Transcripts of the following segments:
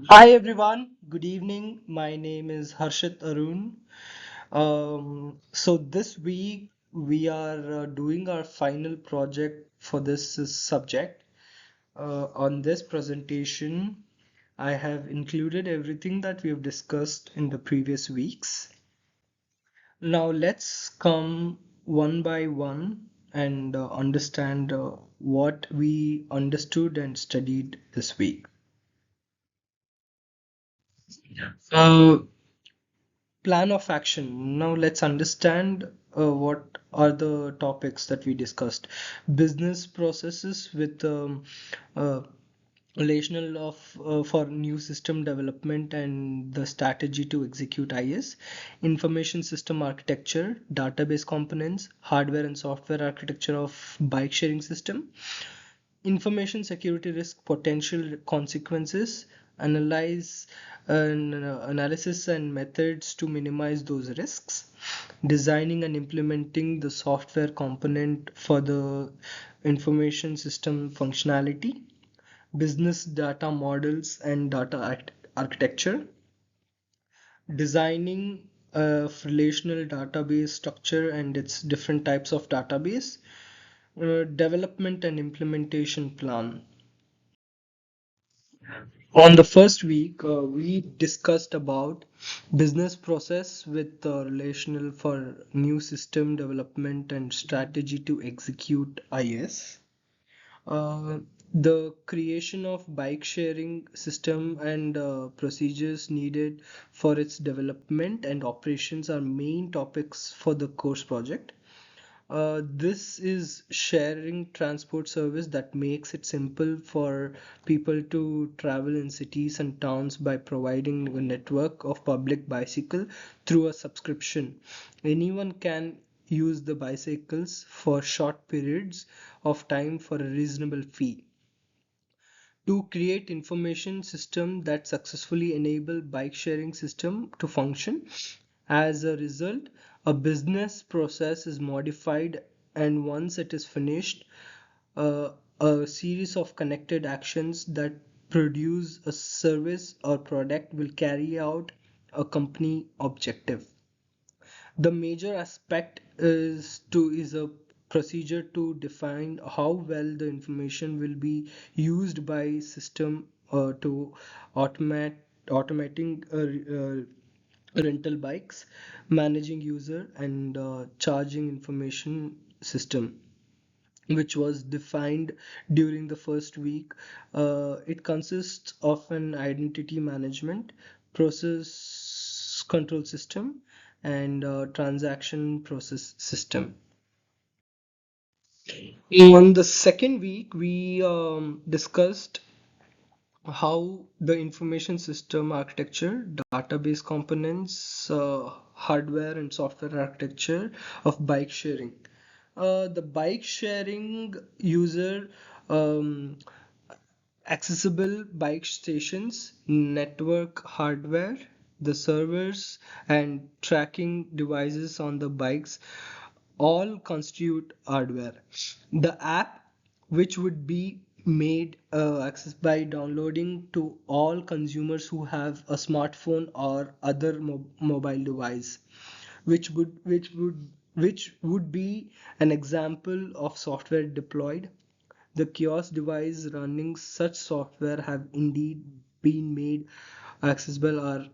Hi everyone, good evening. My name is Harshit Arun. So this week we are doing our final project for this subject. On this presentation, I have included everything that we have discussed in the previous weeks. Now let's come one by one and understand what we understood and studied this week. Uh, Plan of action. Now let's understand what are the topics that we discussed. Business processes with uh, relational of for new system development and the strategy to execute IS, information system architecture, database components, hardware and software architecture of bike sharing system, information security risk potential consequences, analyze analysis and methods to minimize those risks, designing and implementing the software component for the information system functionality, business data models and data architecture, designing a relational database structure and its different types of database, development and implementation plan. On the first week, we discussed about business process with relational for new system development and strategy to execute IS. Uh, the creation of bike sharing system and procedures needed for its development and operations are main topics for the course project. This is sharing transport service that makes it simple for people to travel in cities and towns by providing a network of public bicycle through a subscription. Anyone can use the bicycles for short periods of time for a reasonable fee. To create information system that successfully enable bike sharing system to function. As a result, a business process is modified, and once it is finished, a series of connected actions that produce a service or product will carry out a company objective. The major aspect is a procedure to define how well the information will be used by system to automate automating rental bikes, managing user and charging information system, which was defined during the first week. It consists of an identity management, process control system, and transaction process system. On the second week, we discussed how the information system architecture, database components, hardware and software architecture of bike sharing. The bike sharing user um, accessible bike stations, network hardware, the servers, and tracking devices on the bikes all constitute hardware. The app, which would be made access by downloading to all consumers who have a smartphone or other mobile device, which would which would which would be an example of software deployed. The kiosk device running such software have indeed been made accessible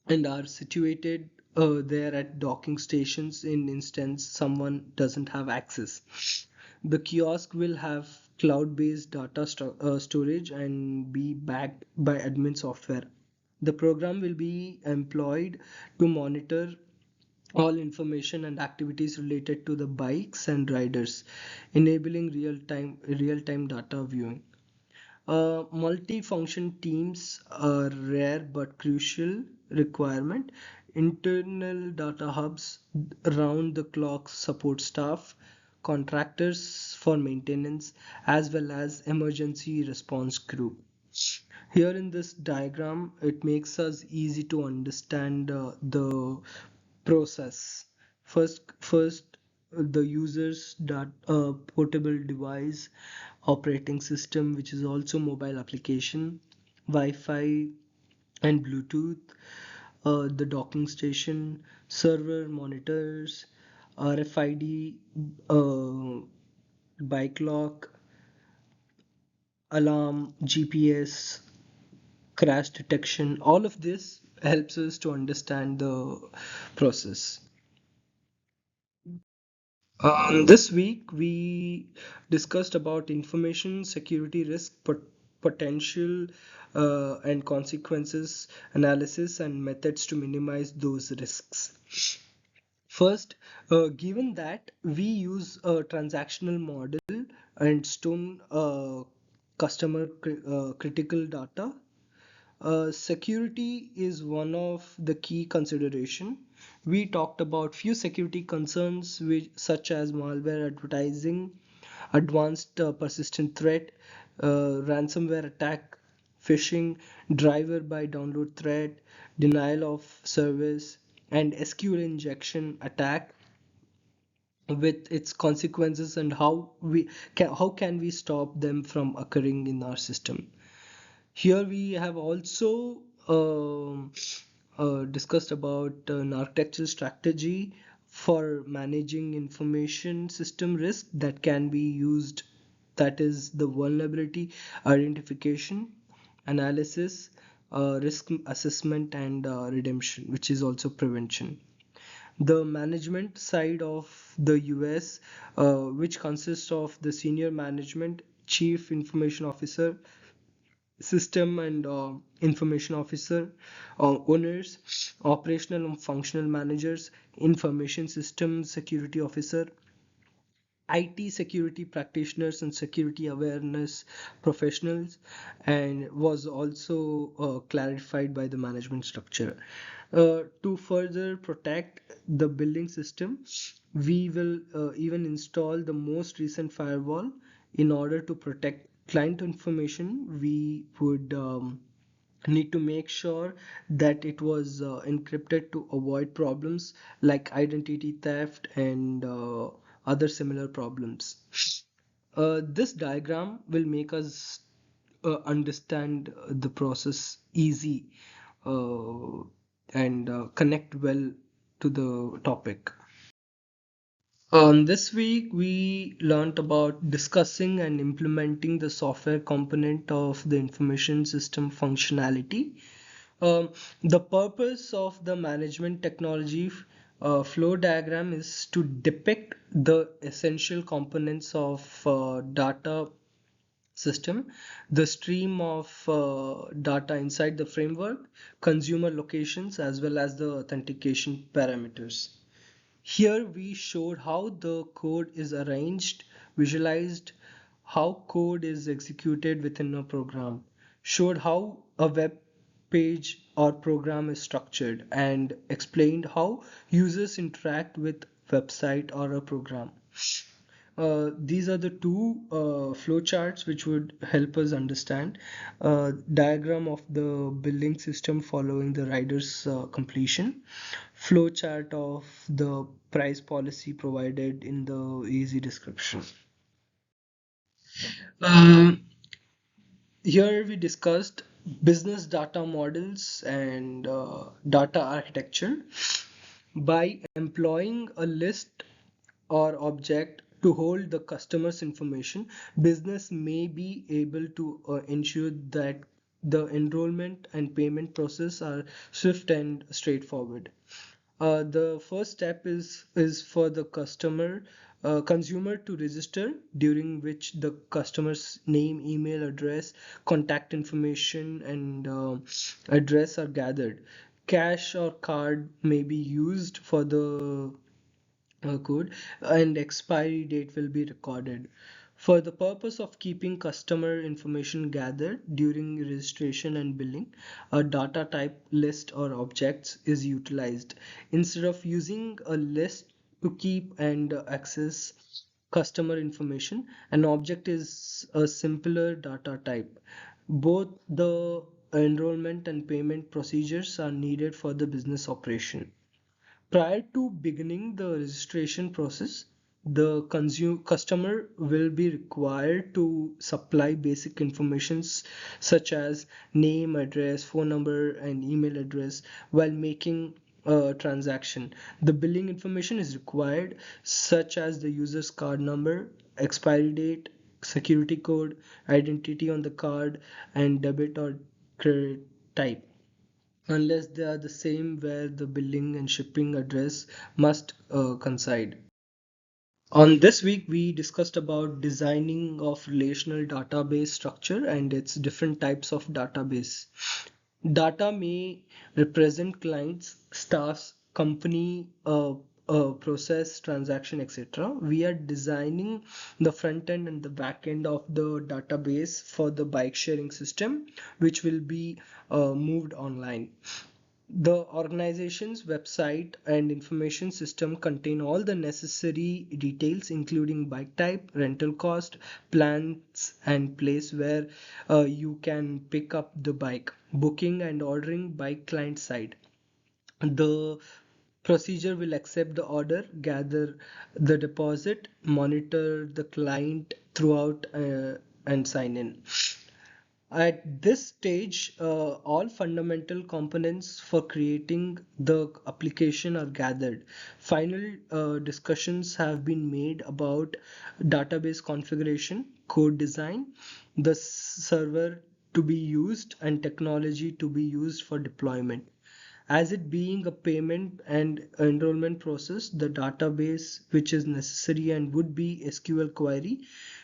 and are situated there at docking stations in instance someone doesn't have access. The kiosk will have cloud-based data storage and be backed by admin software. The program will be employed to monitor all information and activities related to the bikes and riders, enabling real-time data viewing. Multi-function teams are rare but crucial requirement. Internal data hubs, round the clock support staff, contractors for maintenance, as well as emergency response group. Here in this diagram, it makes us easy to understand the process. First, the user's portable device, operating system, which is also mobile application, Wi-Fi, and Bluetooth, the docking station, server monitors, RFID, uh, bike lock, alarm, GPS, crash detection. All of this helps us to understand the process. This week we discussed about information security risk potential and consequences analysis and methods to minimize those risks. First, given that we use a transactional model and store customer critical data, security is one of the key consideration. We talked about few security concerns which, such as malware advertising, advanced persistent threat, ransomware attack, phishing, driver by download threat, denial of service, and SQL injection attack with its consequences and how can we stop them from occurring in our system. Here we have also discussed about an architectural strategy for managing information system risk that can be used, that is the vulnerability identification, analysis, risk assessment, and redemption, which is also prevention. The management side of the US, which consists of the senior management, chief information officer, system and information officer, owners, operational and functional managers, information system security officer, IT security practitioners, and security awareness professionals, and was also clarified by the management structure. To further protect the building system, we will even install the most recent firewall in order to protect client information. We would need to make sure that it was encrypted to avoid problems like identity theft and other similar problems. This diagram will make us understand the process easy uh, and connect well to the topic. This week we learned about discussing and implementing the software component of the information system functionality. Um, the purpose of the management technology flow diagram is to depict the essential components of data system, the stream of data inside the framework, consumer locations, as well as the authentication parameters. Here we showed how the code is arranged, visualized how code is executed within a program, showed how a web page or program is structured, and explained how users interact with website or a program. These are the two flow charts which would help us understand diagram of the building system following the rider's completion, flow chart of the price policy provided in the easy description. Um, Here we discussed business data models and data architecture. By employing a list or object to hold the customer's information, business may be able to ensure that the enrollment and payment process are swift and straightforward. The first step is for the consumer to register, during which the customer's name, email address, contact information, and address are gathered. Cash or card may be used for the code, and expiry date will be recorded. For the purpose of keeping customer information gathered during registration and billing, a data type list or objects is utilized. Instead of using a list to keep and access customer information, an object is a simpler data type. Both the enrollment and payment procedures are needed for the business operation. Prior to beginning the registration process, the customer will be required to supply basic informations such as name, address, phone number, and email address while making a transaction. The billing information is required, such as the user's card number, expiry date, security code, identity on the card, and debit or credit type, unless they are the same where the billing and shipping address must coincide. On this week, we discussed about designing of relational database structure and its different types of database. Data may represent clients, staffs, company, process, transaction, etc. We are designing the front end and the back end of the database for the bike sharing system, which will be moved online. The organization's website and information system contain all the necessary details, including bike type, rental cost, plans, and place where you can pick up the bike, booking and ordering bike client side. The procedure will accept the order, gather the deposit, monitor the client throughout, and sign in. At this stage, all fundamental components for creating the application are gathered. Final discussions have been made about database configuration, code design, the server to be used, and technology to be used for deployment. As it being a payment and enrollment process, the database which is necessary and would be SQL query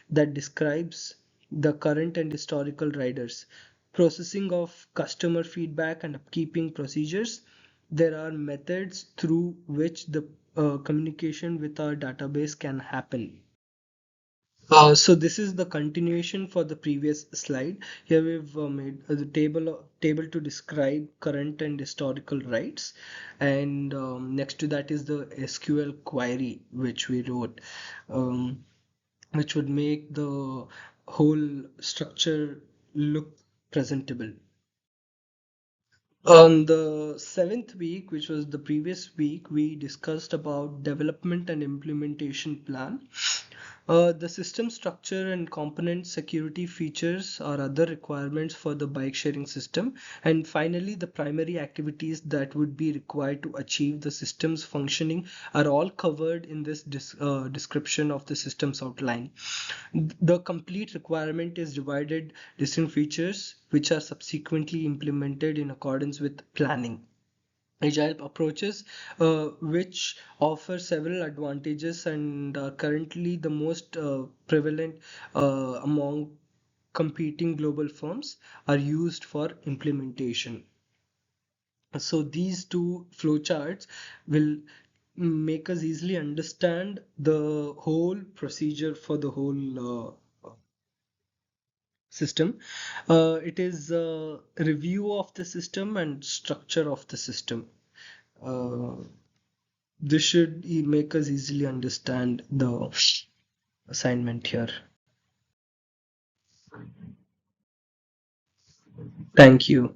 that describes the current and historical riders, processing of customer feedback and upkeeping procedures. There are methods through which the communication with our database can happen. So this is the continuation for the previous slide. Here we've made the table to describe current and historical rights, and next to that is the SQL query which we wrote, um, which would make the whole structure look presentable. On the seventh week, which was the previous week, we discussed about development and implementation plan. The system structure and component security features are other requirements for the bike sharing system. And finally, the primary activities that would be required to achieve the system's functioning are all covered in this description of the system's outline. The complete requirement is divided distinct features which are subsequently implemented in accordance with planning. Agile approaches, which offer several advantages and are currently the most prevalent among competing global firms, are used for implementation. So these two flowcharts will make us easily understand the whole procedure for the whole system. It is a review of the system and structure of the system. Uh, this should make us easily understand the assignment here. Thank you.